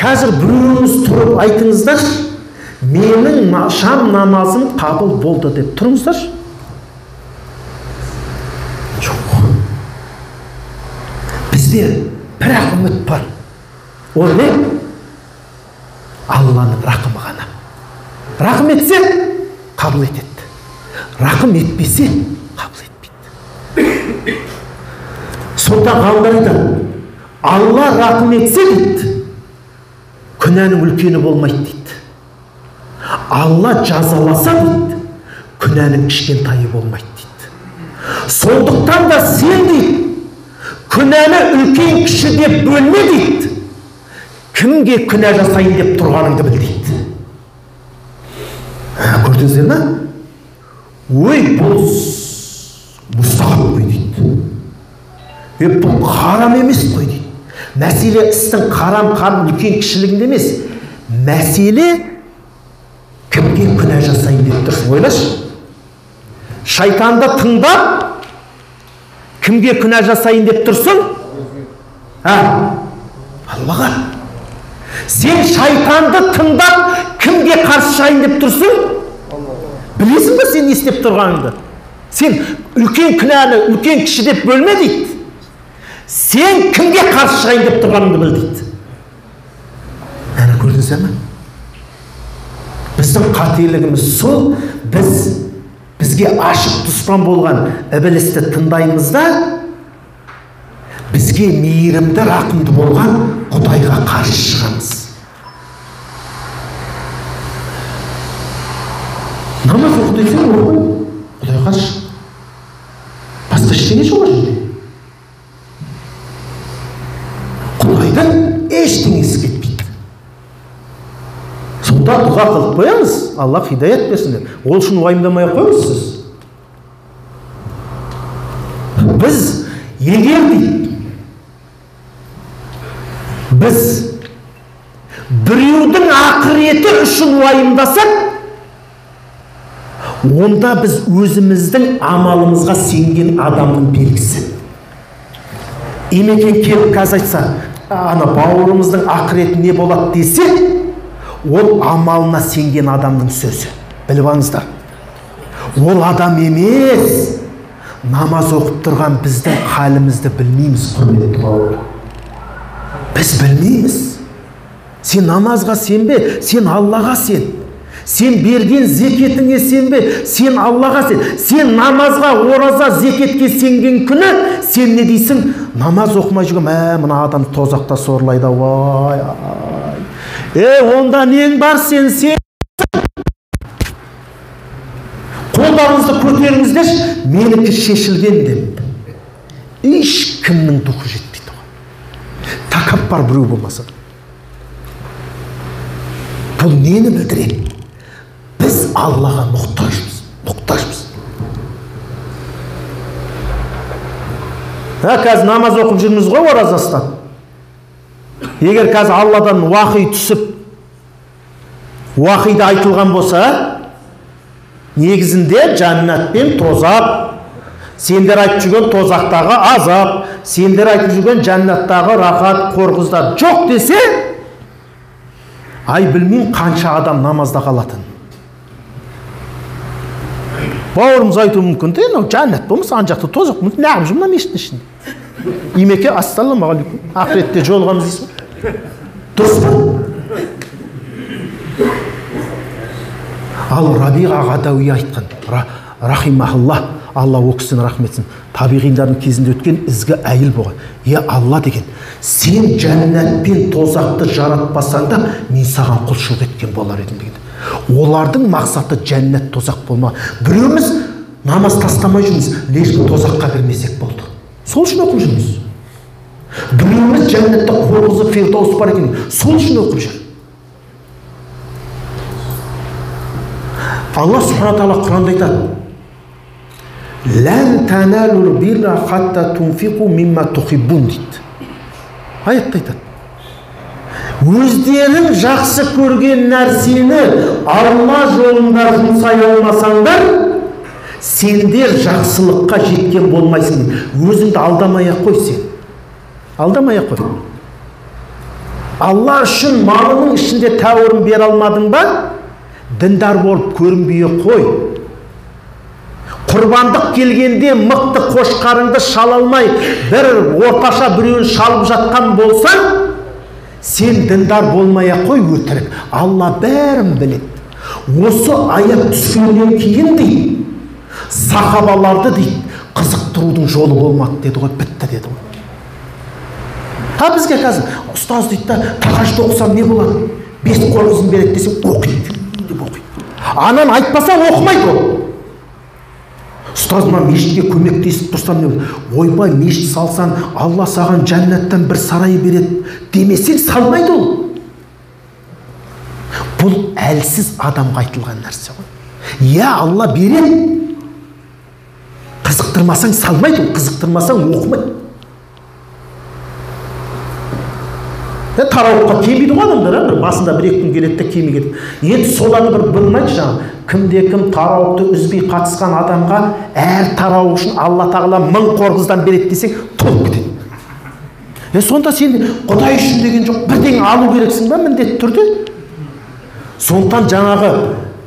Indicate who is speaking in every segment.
Speaker 1: Қазір біреуіңіз тұрып айтыңыздар, менің шам намазым қабыл болды деп тұрыңыздар. Жоқ. Бізде бір-ақ үміт бар. Ол не? Алланың рақымы ғана. Рақым етсе, қабыл етеді. Рақым етпесе, қабыл етпейді. Сонда ғалымдар айтады, Алла рақым етсе дейді, күнәнің үлкені болмайды дейді. Алла жазаласа дейді, күнәнің кішкентайы болмайды дейді. Сондықтан да сен дейді, күнәні үлкен кіші деп бөлме дейді. Кімге күнә жасайын деп тұрғаныңды біл дейді. Көрдіңіздер ме? Ой, бұл мұстағап қой дейді. Бұл харам емес қой дейді. Мәселе істің харам үлкен кішілігінде емес. Мәселе кімге күнә жасайын деп тұрсың, ойлашы. Шайтанды тыңдап, кімге күнә жасайын деп тұрсың? Аллаға. Сен шайтанды тыңдап, кімге қарсы шығайын деп тұрсың? Білесің бе сен не істеп тұрғаныңды? Сен үлкен күнәні үлкен кіші деп бөлме дейді. Сен кімге қарсы шығайын деп тұрғаныңды біл дейді. Әне көрдіңіздер ме? Біздің қателігіміз сол, бізге ашық дұшпан болған ібілісті тыңдаймыз да, бізге мейірімді, рақымды болған Құдайға қарсы шығамыз. Намаз оқы десең, Құдайға қарсы шық. Басқа ештеңе жоқ жерде. Құдайдан ештеңесі кетпейді. Сонда дұға қылып қоямыз, Алла хидаят берсін. Ол үшін уайымдамай қойыңыз сіз. Біз егер дейді, біз біреудің ақыреті үшін уайымдасақ, онда біз өзіміздің амалымызға сенген адамның белгісі. Емекен келіп қазір айтса, ана бауырымыздың ақыреті не болады десе, ол амалына сенген адамның сөзі. Біліп алыңыздар. Ол адам емес, намаз оқып тұрған біздің халімізді білмейміз. Біз білмейміз. Сен намазға сенбе, сен Аллаға сен. Сен берген зекетіңе сенбе, сен Аллаға сен. Сен намазға, ораза, зекетке сенген күні, сен не дейсің? Намаз оқымай жүрген, мына адам тозақта сорлайды, вай. Онда нең бар сен? Қолдарыңызды көтеріңіздерші, менікі шешілген деп. Ешкімнің дұқы жетпейді. Такаппар біреу болмаса. Бұл нені білдіреді? Біз Аллаға мұқтажбыз. Қазір намаз оқып жүрміз ғой оразасынан. Егер қазір Алладан уақи түсіп, уақида айтылған болса, негізінде жәннат пен тозақ, сендер айтып жүрген тозақтағы азап, сендер айтып жүрген жәннаттағы рахат, қорғыздар жоқ десе, ай білмеймін қанша адам намазда қалатын. Бауырымыз айтуы мүмкін, жәннат болмаса, ан жақта тозақ мүмкін, нағым жұмна мешіттің ішінде. Имеке, ассаламағалейкум, ақыретте жолғамыз дейсің. Дұрыс па? Ал Рабиға Ғадауи айтқан, рахимахалла, Алла о кісіні рахметсін, табиғиндардың кезінде өткен ізгі әйел болған. Алла деген, сен жәннат пен тозақты жаратпасаң да, мен саған құлшылық еткен болар едім деген. Олардың мақсаты жәннат тозақ болма. Біреуміз намаз тастамай жүрміз, лешкі тозаққа кірмесек болды. Сол үшін оқып жүрміз. Біреуміз жәннатта қорғызы фирдаус бар екен, сол үшін оқып жүр. Алла Субхана Тағала Құранда айтады: «Лән таналул бирра хатта тунфиқу мимма тухиббун» дейді. Аятта айтады. Өздерің жақсы көрген нәрсені Алла жолында жұмсай алмасаңдар, сендер жақсылыққа жеткен болмайсың. Өзіңді алдамай-ақ қой сен. Алдамай-ақ қой. Алла үшін малының ішінде тәуірін бере алмадың ба? Діндар болып көрінбей қой. Құрбандық келгенде мықты қошқарыңды шала алмай, бір орташа біреуін шалып жатқан болсаң, сен діндар болмай қой, өтірік. Алла бәрін біледі. Осы аят түскеннен кейін дейді, сахабаларды дейді, қызықтырудың жолы болмады деді ғой, бітті деді ғой. Бізге қазір ұстаз дейді да, тағашты оқысам не болады? 5 қорғызын береді десем, оқиды деп оқиды. Анан айтпасам оқымайды ол. Ұстазыма мешітке көмектесіп тұрсам не болады? Ойбай, мешіт салсан, Алла саған жәннаттан бір сарай береді демесең, салмайды ол. Бұл әлсіз адамға айтылған нәрсе ғой. Я, Алла береді. Қызықтырмасаң салмайды, қызықтырмасаң оқымайды. Тарауыққа келмейді ғой адамдар, бір басында 1-2 күн келеді де келмей кетеді. Енді соланы бір білмайды жаңа. Кімде-кім тарауықты үзбей қатысқан адамға әр тарауық үшін Алла тағала 1000 қорғыздан береді десең, толып кетеді. Сонда сен Құдай үшін деген жоқ, бірдеңе алу керексің ба міндетті түрде? Сондықтан жаңағы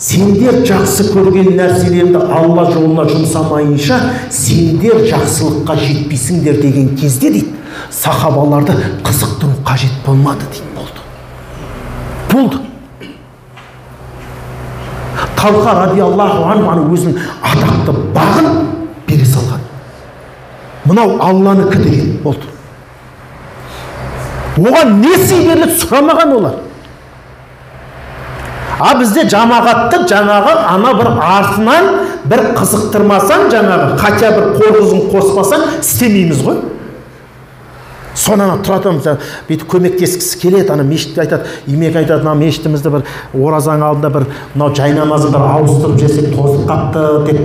Speaker 1: сендер жақсы көрген нәрселерді Алла жолына жұмсамайынша, сендер жақсылыққа жетпейсіңдер деген кезде дейді, сахабаларды қызықтыру қажет болмады дейді, болды. Талха радиаллаху анху өзінің атақты бағын бере салған. Мынау Алланыкі деген болды. Оған не сый беріліп сұрамаған олар. Бізде жамағатты жаңағы ана бір артынан бір қызықтырмасаң, жаңағы қатя бір қорғызын қоспасаң, істемейміз ғой. Сонан тұратамыз, бейті көмектескісі келеді, ана мешітке айтады, имек айтады, мына мешітімізді бір оразаң алдында бір мынау жай намазын бір ауыстырып жесек тозып қапты деп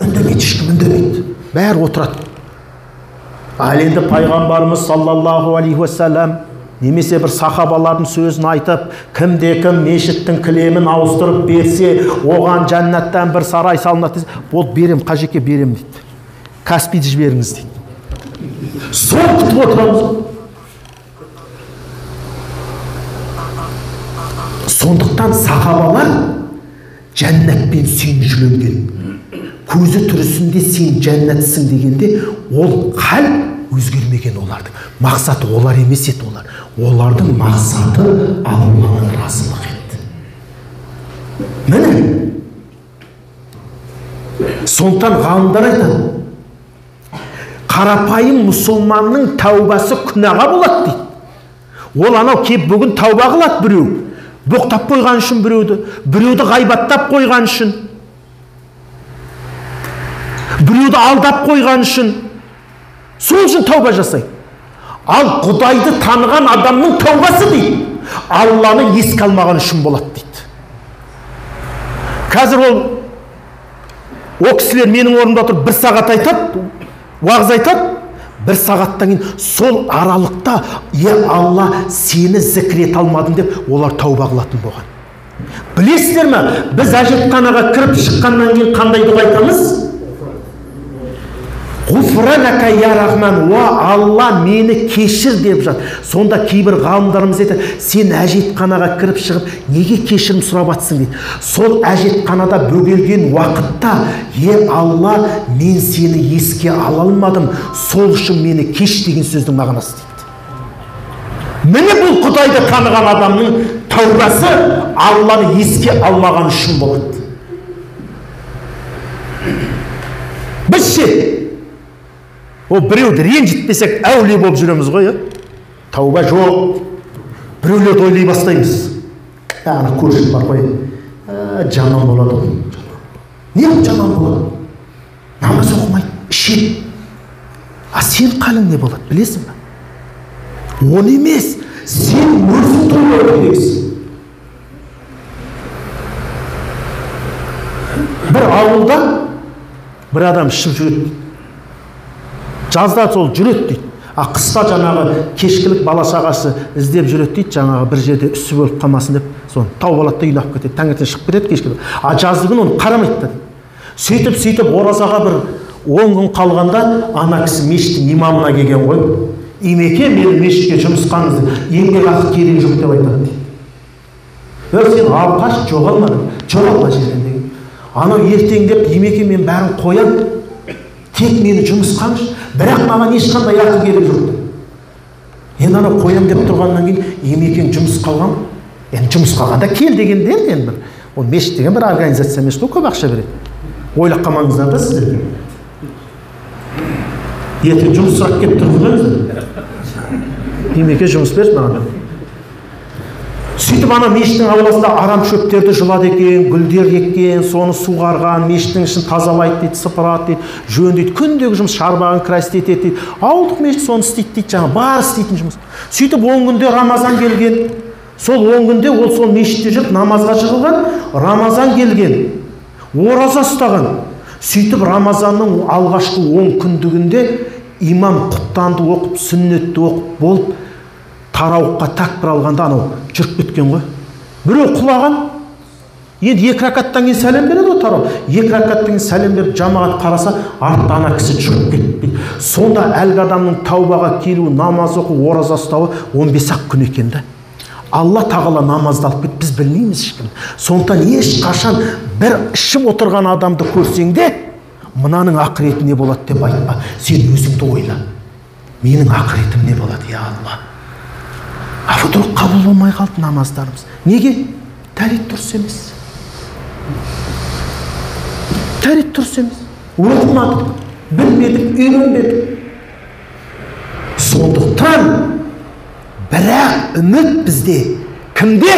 Speaker 1: үндемейді, ешкім үндемейді. Бәрі отырады. Ал енді пайғамбарымыз саллаллаху алейхи уассалам немесе бір сахабалардың сөзін айтып, кімде-кім мешіттің кілемін ауыстырып берсе, оған жәннаттан бір сарай салынады десе, болды, берем, қажеке берем дейді. Каспиді жіберіңіз дейді. Сол күтіп отырамыз. Сондықтан сахабалар жәннатпен сүйіншіленген. Көзі түрісінде сен жәннатсың дегенде, ол қал өзгермеген олардың. Мақсаты олар емес еді олар. Олардың мақсаты Алланың разылығы еді. Міне. Сондықтан ғалымдар айтады, қарапайым мұсылманның тәубасы күнәға болады дейді. Ол анау кеп бүгін тәуба қылады біреу. Боқтап қойған үшін біреуді ғайбаттап қойған үшін, біреуді алдап қойған үшін, сол үшін тәуба жасайды. Ал Құдайды таныған адамның тәубасы дейді, Алланы еске алмаған үшін болады дейді. Қазір ол кісілер менің орнымда отырып 1 сағат айтады, уағыз айтады, 1 сағаттан кейін сол аралықта Алла сені зікір ете алмадым деп олар тәуба қылатын болған. Білесіздер ме, біз әжетханаға кіріп шыққаннан кейін қандай дұға айтамыз? Ғуфранака я рахман, Алла мені кешір деп жатыр. Сонда кейбір ғалымдарымыз айтады, сен әжетханаға кіріп шығып неге кешірім сұрап жатсың дейді. Сол әжетханада бөгелген уақытта, Алла, мен сені еске ала алмадым, сол үшін мені кеш деген сөздің мағынасы дейді. Міне бұл Құдайды таныған адамның тәубасы Алланы еске алмаған үшін болады. Біз ше ол біреуді ренжітпесек әулие болып жүреміз ғой, тәуба жоқ. Біреулерді ойлай бастаймыз. Ана көрші бар ғой, жаман болады ол. Не жаман болады? Намаз оқымайды, ішеді. Сен қалың не болады, білесің бе? Оны емес, сен өзің тойлау керексің. Бір ауылда бір адам ішіп жүреді. Жазда сол жүреді дейді. Қыста жаңағы кешкілік бала шағасы іздеп жүреді дейді, жаңағы бір жерде үсі болып қалмасын деп, соны тауып алады да үйіне алып кетеді. Таңертең шығып кетеді кешкілік. Жазды күні оны қарамайды да. Сөйтіп оразаға бір 10 күн қалғанда ана кісі мешіттің имамына келген ғой. Имеке мені мешітке жұмысқаңызды еңбек ақы керек жоқ деп айтады дейді. Сен алқаш жоғалма жерден деген. Анау ертеңдеп Имеке мен бәрін қоям, тек мені жұмысқаңыз, бірақ маған ешқандай ақы керек жоқ деп. Енді анау қоям деп тұрғаннан кейін Имекең жұмыс қалған. Енді жұмыс қалғанда кел дегенде енді бір. Ол мешіт деген бір организация емес қой, көп ақша береді. Ойлап қалмаңыздар да сіздер. Ертең жұмыс сұрап келіп тұрғызбаңыздар. Имеке жұмыс берші маған. Сөйтіп ана мешіттің ауласында арам шөптерді жұлады екен, гүлдер еккен, соны суғарған, мешіттің ішін тазалайды дейді, сыпырады дейді, жөндейді, күндегі жұмыс шарбағын красить етеді дейді. Ауылдық мешіт соны істейді дейді, жаңа бар істейтін жұмыс. Сөйтіп 10 күнде Рамазан келген. Сол 10 күнде ол сол мешітте жүріп намазға жығылған, Рамазан келген. Ораза ұстаған. Сөйтіп Рамазанның алғашқы 10 күндігінде имам құптанды оқып, сүннетті оқып болып, тарауыққа такбир алғанда анау жүріп кеткен ғой. Біреу құлаған. Енді 2 ракаттан кейін сәлем береді ғой тарау. 2 ракаттан кейін сәлем беріп жамағат қараса, артта ана кісі жүріп кетпейді. Сонда әлгі адамның таубаға келуі, намаз оқу, ораза ұстауы 15-ақ күн екен да. Алла тағала намазды алып кетті, біз білмейміз ешкім. Сондықтан ешқашан бір ішіп отырған адамды көрсең де, мынаның ақыреті не болады деп айтпа. Сен өзіңді ойла. Менің ақыретім не болады, я Алла. Вдруг қабыл болмай қалды намаздарымыз. Неге? Тәрет дұрыс емес. Тәрет дұрыс емес. Оқымадық, білмедік, үйренбедік. Сондықтан бірақ үміт бізде кімде?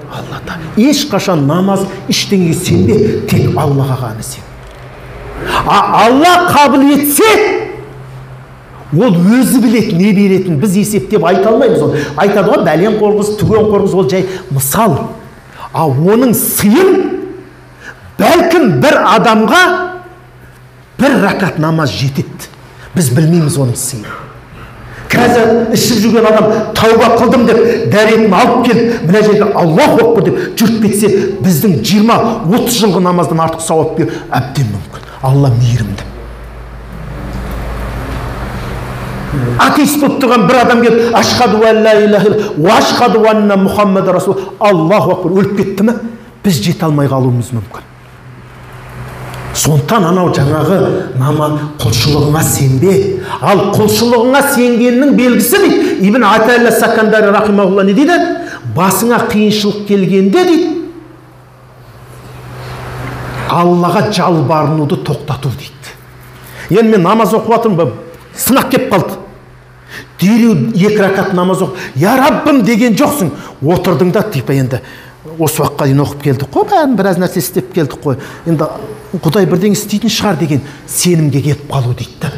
Speaker 1: Аллада. Ешқашан намаз ештеңеге сенбе, тек Аллаға ғана сен. Алла қабыл етсе, ол өзі білет не беретін, біз есептеп айта алмаймыз. Ол айтады ғой, бәлен қорғыз, түген қорғыз, ол жай мысал. Оның сыйын бәлкім бір адамға бір ракат намаз жетеді. Біз білмейміз оның сыйын. Қазір ішіп жүрген адам тауба қылдым деп дәретін алып келіп, мына жерде Аллах акбар деп жүріп кетсе, біздің 20-30 жылғы намаздан артық сауап беру әбден мүмкін. Алла мейірімді. Атеист болып тұрған бір адам келіп, ашхаду алла илаха илlalloh ва ашхаду анна Мұхаммад расул, Аллаху акбар, өліп кетті ме? Біз жете алмай қалуымыз мүмкін. Сондықтан анау жаңағы намаз құлшылығыңа сенбе. Ал құлшылығыңа сенгеннің белгісі дейді. Ибн Атаилла Сакандари рахимахулла не дейді? Басыңа қиыншылық келгенде дейді, Аллаға жалбарынуды тоқтату дейді. Енді мен намаз оқып жатырмын, сынақ кеп қалды. Дереу 2 ракат намаз оқып, я Раббым деген жоқсың. Отырдың да, типа енді осы уақытқа дейін оқып келдік қой, бәрін біраз нәрсе істеп келдік қой. Енді Құдай бірдеңе істейтін шығар деген сенімге келіп қалу дейді.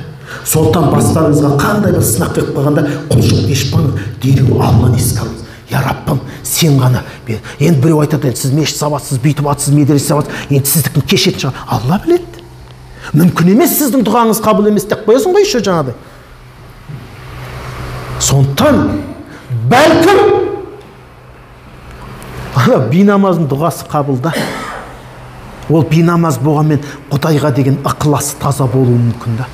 Speaker 1: Сондықтан бастарыңызға қандай бір сынақ келіп қалғанда құлшылық ешпаңыз, дереу Алланы еске алыңыз. Я Раббым, сен ғана бер. Енді біреу айтады, сіз мешіт сабатсыз, бүйтіп атсыз, медресе сабатсыз, енді сіздікін кешетін шығар. Алла біледі. Мүмкін емес сіздің дұғаңыз қабыл емес деп қоясың ғой еще жаңағыдай. Сондықтан бәлкім бейнамаздың дұғасы қабылда. Ол бейнамаз болғанмен Құдайға деген ықыласы таза болуы мүмкін да.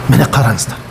Speaker 1: Міне қараңыздар.